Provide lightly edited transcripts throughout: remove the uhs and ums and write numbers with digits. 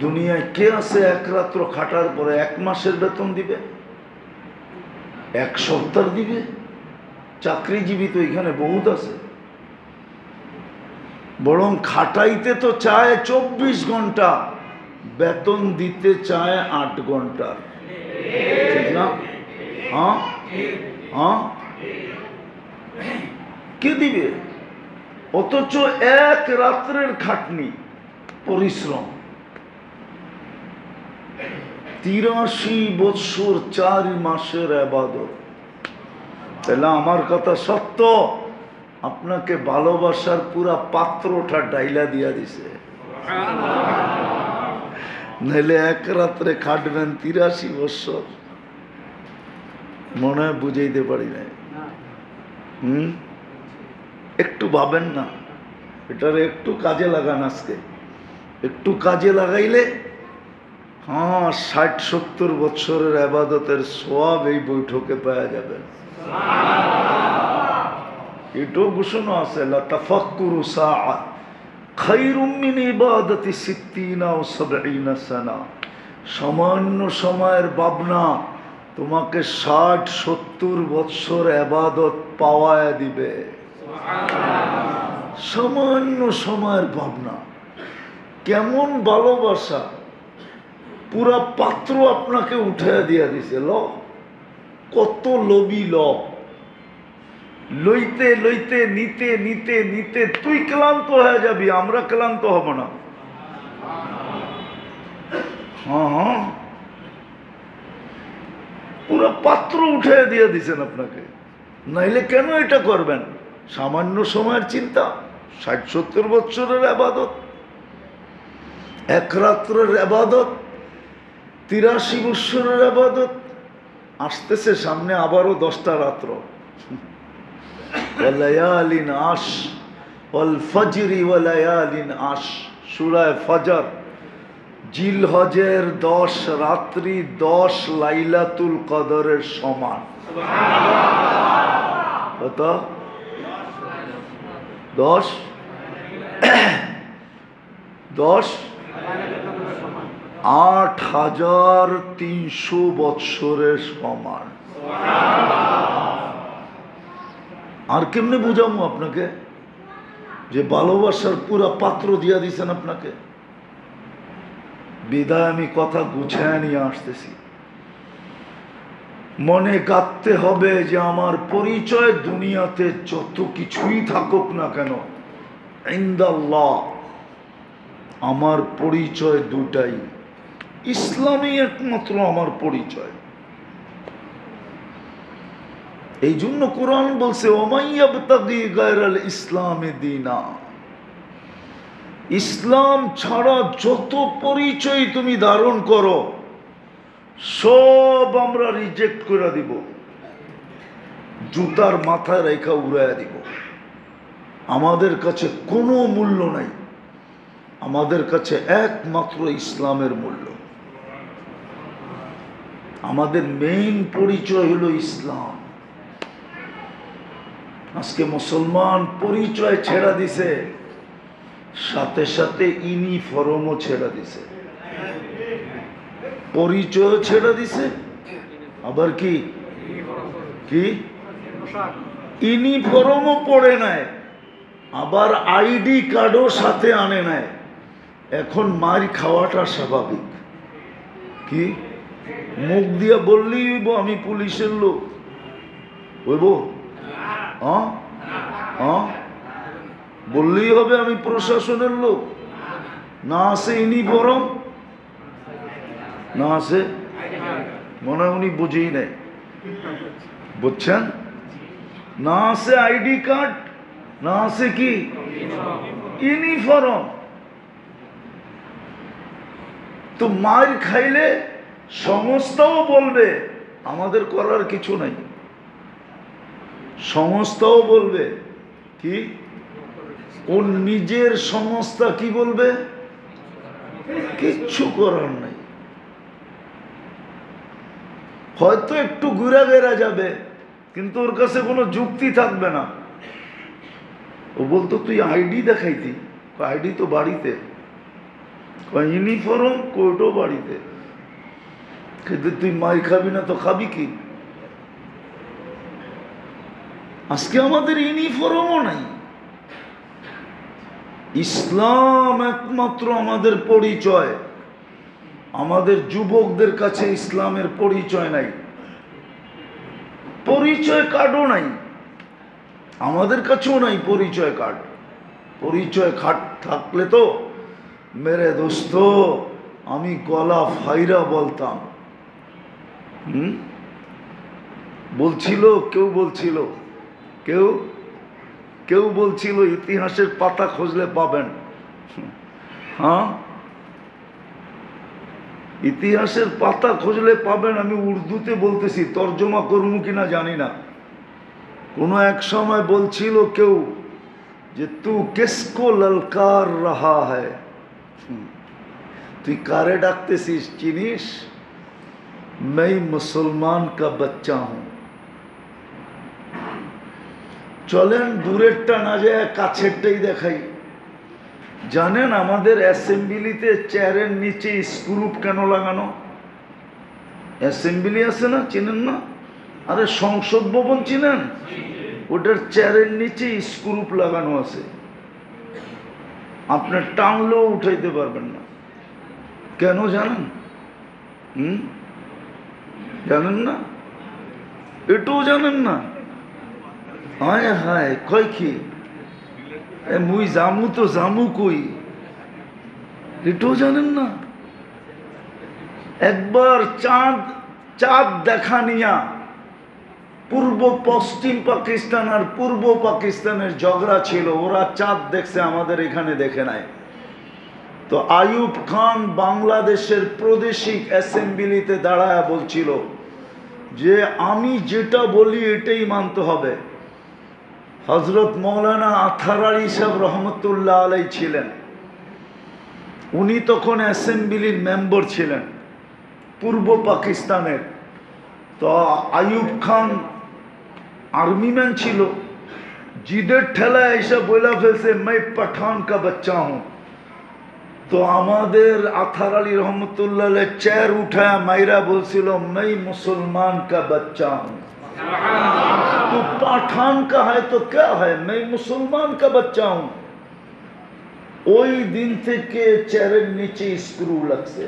দুনিয়ায় কে আছে এক রাত্র খাটার পরে 1 মাসের বেতন দিবে, 1 সপ্তাহ দিবে? চাকরিজীবী তো এখানে বহুত আছে। বরং খাটাইতে তো চায় 24 ঘন্টা, বেতন দিতে চায় 8 ঘন্টা। ঠিক না? হ্যাঁ হ্যাঁ, কে দিবে? অথচ 1 রাত্রের খাটনি, পরিশ্রম, 83 বৎসর 4 মাসের ইবাদত। তাহলে আমার কথা সত্য, আপনাকে ভালোবাসার পুরা পাত্রটা ডাইলা দিয়া দিছে। নাহলে 1 রাত্রে খাটবেন 83 বৎসর, মনে হয় বুঝাইতে পারি না। একটু ভাবেন না, এটার একটু কাজে লাগান। আজকে একটু কাজে লাগাইলে 60-70 বৎসরের ইবাদতের সওয়াব এই বৈঠকে পাওয়া যাবে। এটাও ঘোষণা আছে, লা তাফাক্কুরু সাআ খায়রুম মিন ইবাদাতি 60 ও 70 সানা। সামান্য সময়ের ভাবনা তোমাকে 60-70 বৎসর ইবাদত পাওয়ায় দিবে। সামান্য সময়ের ভাবনা, কেমন ভালোবাসা, পুরা পাত্র আপনাকে উঠাইয়া দিয়া দিছে। কত লোভী লোক, লইতে লইতে নিতে নিতে নিতে তুই ক্লান্ত হয়ে যাবি, আমরা ক্লান্ত হব না। হ্যাঁ, পুরো পাত্র উঠে দিয়ে দিছেন আপনাকে, নাইলে কেন এটা করবেন? সামান্য সময়ের চিন্তা, 60-70 বৎসরের ইবাদত, 1 রাত্রের ইবাদত, 83 বৎসরের ইবাদত। আসতেছে সামনে আবারও 10টা রাত্র। ওয়ালায়ালিন আশ ওয়াল ফজরি ওয়ালায়ালিন আশ, সূরা ফজর। জিলহজের 10 রাত্রি 10 লাইলাতুল কদরের সমান। কত? 10 8300 বৎসরের সমান। আর কেমনে বুঝাবো আপনাকে যে ভালোবাসার পুরা পাত্র দিয়া দিছেন আপনাকে? বিদায় আমি কথা গুছায় নিয়ে আসতেছি। মনে গাঁথতে হবে যে আমার পরিচয় দুনিয়াতে যত কিছুই থাকুক না কেন, ইনদাল্লাহ আমার পরিচয় দুটাই, ইসলামই একমাত্র আমার পরিচয়। এই জন্য কোরআন বলছে, ওমাইয়াবতাগি গায়রাল ইসলামি দীনা, ইসলাম ছাড়া যত পরিচয় তুমি ধারণ করো সব আমরা রিজেক্ট করে দিব, জুতার মাথায় রেখা উড়াইয়া দিব। আমাদের কাছে কোনো মূল্য নাই, আমাদের কাছে একমাত্র ইসলামের মূল্য। আমাদের মেইন পরিচয় হলো ইসলাম। আজকে মুসলমান পরিচয় ছেড়া দিছে, সাথে সাথে ইউনিফর্মও ছেড়া দিছে। পরিচয় ছেড়া দিছে, আবার কি কি ইউনিফর্মও পড়ে নাই, আবার আইডি কার্ডও সাথে আনে নাই। এখন মার খাওয়াটা স্বাভাবিক। কি মুখ দিয়া বললেই হইব আমি পুলিশের লোক? হইব? বললেই হবে আমি প্রশাসনের লোক? না আছে ইউনিফর্ম, না আছে, মনে হয় উনি বুঝেই নেই, বুঝছেন? না আছে আইডি কার্ড, না আছে কি ইউনিফর্ম। তো মার খাইলে সংস্থাও বলবে আমাদের করার কিছু নাই, সংস্থাও বলবে কি, ওর নিজের সংস্থা কি বলবে, কিচ্ছু করার নাই। হয়তো একটু ঘুরা বেড়া যাবে, কিন্তু ওর কাছে কোনো যুক্তি থাকবে না। ও বলতো তুই আইডি দেখাইতি, আইডি তো বাড়িতে। ইউনিফর্ম কোটো বাড়িতে, কিন্তু তুই মাই খাবি না তো খাবি কি? আজকে আমাদের ইউনিফর্মও নাই। ইসলাম একমাত্র আমাদের পরিচয়। আমাদের যুবকদের কাছে ইসলামের পরিচয় নাই, পরিচয় কার্ডও নাই, আমাদের কাছেও নাই পরিচয় কার্ড। পরিচয় কার্ড থাকলে তো মেরে দোস্ত আমি গলা ফাইরা বলতাম। বলছিল কেউ বলছিল ইতিহাসের পাতা খুঁজলে পাবেন। হ্যাঁ, ইতিহাসের পাতা খুঁজলে পাবেন। আমি উর্দুতে বলতেছি, তর্জমা করবো কিনা জানি না। কোনো এক সময় বলছিল কেউ যে তু কিসকো ললকার রাহা হ্যায়, তুই কারে ডাকতেছিস চিনিস? मैं মুসলমান কা বাচ্চা হুঁ। চলেন দূরেরটা না যায় কাছেরটাই দেখাই। জানেন আমাদের অ্যাসেম্বলিতে চেয়ারের নিচে স্ক্রুপ কেন লাগানো? অ্যাসেম্বলি আছে না, চিনেন না? আরে সংসদ ভবন চিনেন? ওটার চেয়ারের নিচে স্ক্রুপ লাগানো আছে। আপনার টানলেও উঠাইতে পারবেন না। কেন জানেন? জানেন না? এটাও জানেন না? হায় হায়, কয় কি মুই জামু তো জামু কই, এটাও জানেন না? একবার চাঁদ দেখা নিয়া পূর্ব পশ্চিম পাকিস্তান আর পূর্ব পাকিস্তানের ঝগড়া ছিল। ওরা চাঁদ দেখছে, আমাদের এখানে দেখে নাই। তো আইয়ুব খান বাংলাদেশের প্রাদেশিক অ্যাসেম্বলিতে দাঁড়ায় বলছিল যে আমি যেটা বলি এটাই মানতে হবে। হজরত মৌলানা আথার আলী সাহেব রহমতুল্লাহ আলাই ছিলেন, উনি তখন অ্যাসেম্বলির মেম্বার ছিলেন পূর্ব পাকিস্তানের। তো আইয়ুব খান আর্মি ম্যান ছিল, জিদের ঠেলায় এসে বইলা ফেলছে मैं पठान का बच्चा हूं। তো আমাদের আথার আলী রহমতুল্লাহ চেয়ার উঠায় মাইরা বলছিল मैं मुसलमान का बच्चा हूं। तो पठान का है तो क्या है, मैं मुसलमान का बच्चा हूं। ওই দিন থেকে চেয়ারের নিচে স্ক্রু লাগছে।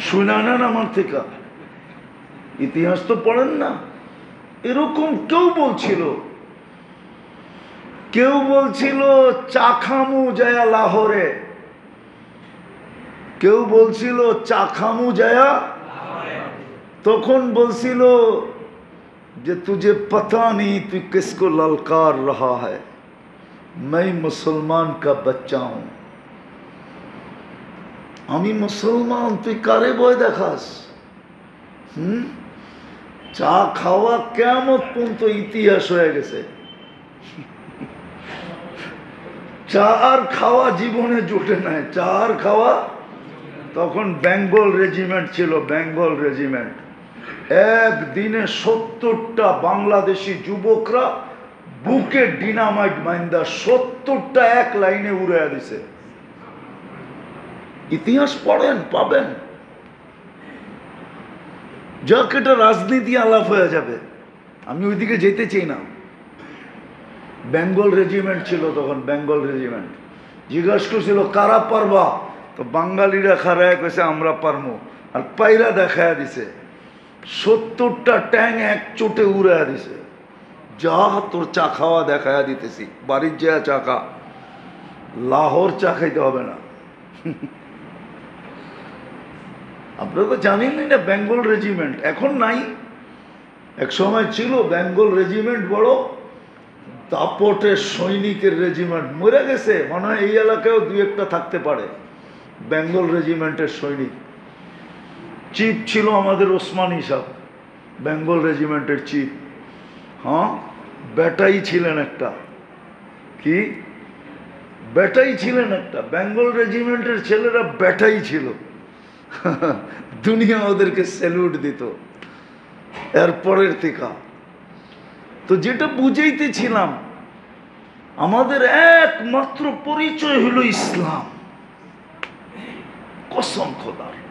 শুনানেন আমার থেকে, ইতিহাস তো পড়েন না? এরকম কেউ বলছিল চা খামু যায়া লাহোরে, কেউ বলছিল চা খামু যায়া, তখন বলছিল যে তুঝে পতা নেই তুই কিসকো ললকার রহা হ্যায়, मैं মুসলমান কা বাচ্চা হুঁ। আমি মুসলমান, তুই কারে ভয় দেখাস? চা খাওয়া কিয়ামত পর্যন্ত ইতিহাস হয়ে গেছে। চা আর খাওয়া জীবনে জুটে নাই, চা আর খাওয়া। তখন বেঙ্গল রেজিমেন্ট ছিল, বেঙ্গল রেজিমেন্ট। একদিনে 70টা বাংলাদেশি যুবকরা বুকে ডিনামাইট মাইন্দা 70টা এক লাইনে উড়াইয়া দিছে। ইতিহাস পড়েন, পাবেন। যাক, এটা রাজনীতি আলাপ হয়ে যাবে, আমি ওইদিকে যেতে চাই না। বেঙ্গল রেজিমেন্ট ছিল তখন, বেঙ্গল রেজিমেন্ট। জিজ্ঞাসা করছিল কারা পারবা, তো বাঙালিরা খারায় কইছে আমরা পারমু, আর পাইরা দেখায়া দিছে। 70টা ট্যাং এক চোটে উড়াইয়া দিছে। যা তোর চা খাওয়া দেখায়া দিতেছি, বাড়ির যা চা খা, লাহোর চা খাইতে হবে না। আপনারা তো জানেনই না বেঙ্গল রেজিমেন্ট এখন নাই, এক সময় ছিল বেঙ্গল রেজিমেন্ট, বড় দাপটের সৈনিকের রেজিমেন্ট। মরে গেছে মনে হয়, এই এলাকায়ও 2-1টা থাকতে পারে বেঙ্গল রেজিমেন্টের সৈনিক। চিফ ছিল আমাদের ওসমানী সাহেব, বেঙ্গল রেজিমেন্টের চিফ। হ্যাঁ, বেটাই ছিলেন একটা, কি বেটাই ছিলেন একটা, বেঙ্গল রেজিমেন্টের ছেলেরা বেটাই ছিল। দুনিয়া ওদেরকে স্যালুট দিত এরপরের থেকে। তো যেটা বুঝাইতেছিলাম, আমাদের একমাত্র পরিচয় হলো ইসলাম। কসম খোদার।